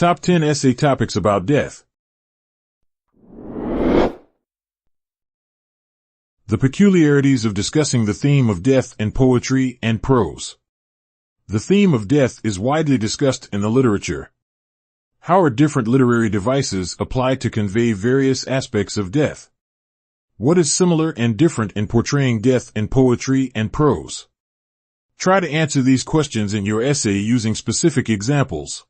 Top 10 Essay Topics About Death. The peculiarities of discussing the theme of death in poetry and prose. The theme of death is widely discussed in the literature. How are different literary devices applied to convey various aspects of death? What is similar and different in portraying death in poetry and prose? Try to answer these questions in your essay using specific examples.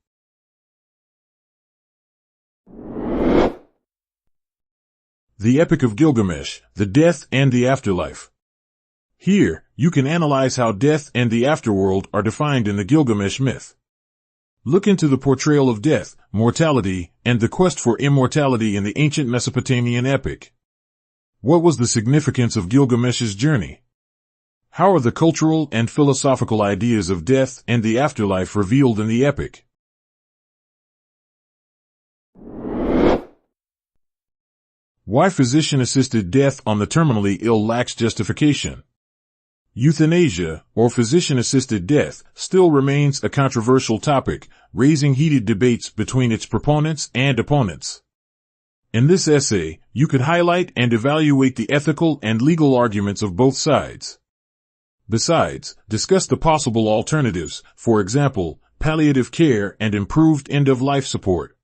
The Epic of Gilgamesh, the Death and the Afterlife. Here, you can analyze how death and the afterworld are defined in the Gilgamesh myth. Look into the portrayal of death, mortality, and the quest for immortality in the ancient Mesopotamian epic. What was the significance of Gilgamesh's journey? How are the cultural and philosophical ideas of death and the afterlife revealed in the epic? Why physician-assisted death on the terminally ill lacks justification? Euthanasia, or physician-assisted death, still remains a controversial topic, raising heated debates between its proponents and opponents. In this essay, you could highlight and evaluate the ethical and legal arguments of both sides. Besides, discuss the possible alternatives, for example, palliative care and improved end-of-life support.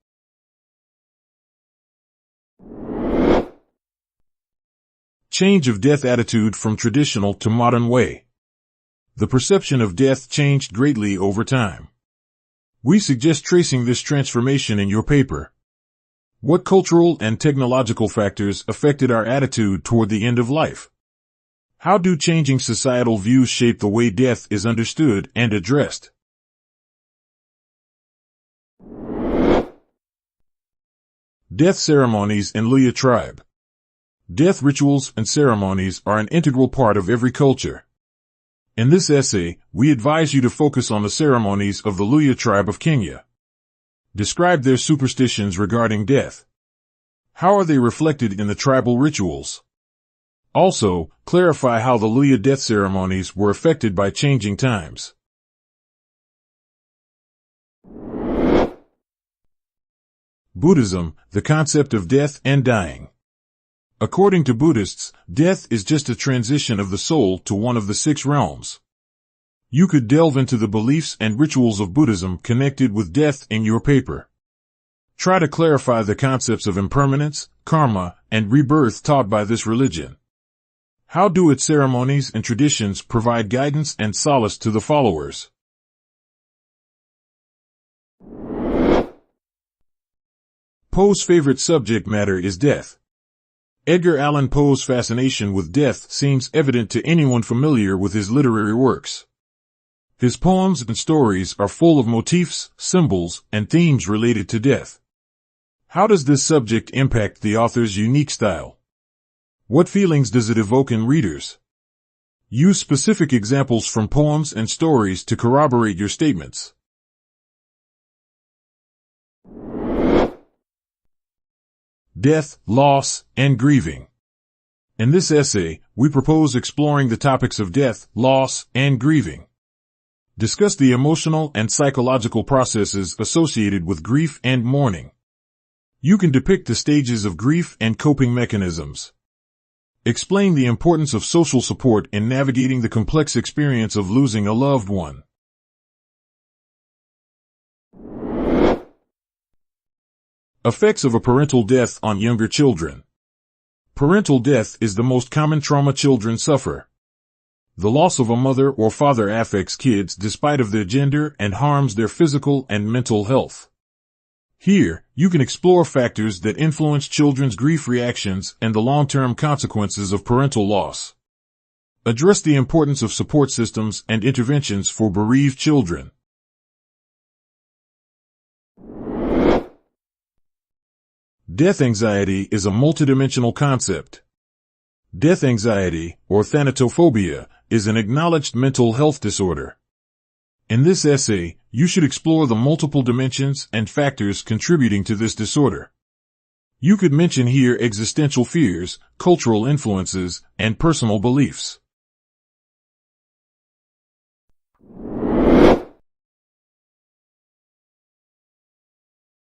Change of death attitude from traditional to modern way. The perception of death changed greatly over time. We suggest tracing this transformation in your paper. What cultural and technological factors affected our attitude toward the end of life? How do changing societal views shape the way death is understood and addressed? Death ceremonies in Luhya tribe. Death rituals and ceremonies are an integral part of every culture. In this essay, we advise you to focus on the ceremonies of the Luhya tribe of Kenya. Describe their superstitions regarding death. How are they reflected in the tribal rituals? Also, clarify how the Luhya death ceremonies were affected by changing times. Buddhism, the concept of death and dying. According to Buddhists, death is just a transition of the soul to one of the 6 realms. You could delve into the beliefs and rituals of Buddhism connected with death in your paper. Try to clarify the concepts of impermanence, karma, and rebirth taught by this religion. How do its ceremonies and traditions provide guidance and solace to the followers? Poe's favorite subject matter is death. Edgar Allan Poe's fascination with death seems evident to anyone familiar with his literary works. His poems and stories are full of motifs, symbols, and themes related to death. How does this subject impact the author's unique style? What feelings does it evoke in readers? Use specific examples from poems and stories to corroborate your statements. Death, loss, and grieving. In this essay, we propose exploring the topics of death, loss, and grieving. Discuss the emotional and psychological processes associated with grief and mourning. You can depict the stages of grief and coping mechanisms. Explain the importance of social support in navigating the complex experience of losing a loved one. Effects of a parental death on younger children. Parental death is the most common trauma children suffer. The loss of a mother or father affects kids despite of their gender and harms their physical and mental health. Here, you can explore factors that influence children's grief reactions and the long-term consequences of parental loss. Address the importance of support systems and interventions for bereaved children. Death anxiety is a multidimensional concept. Death anxiety, or thanatophobia, is an acknowledged mental health disorder. In this essay, you should explore the multiple dimensions and factors contributing to this disorder. You could mention here existential fears, cultural influences, and personal beliefs.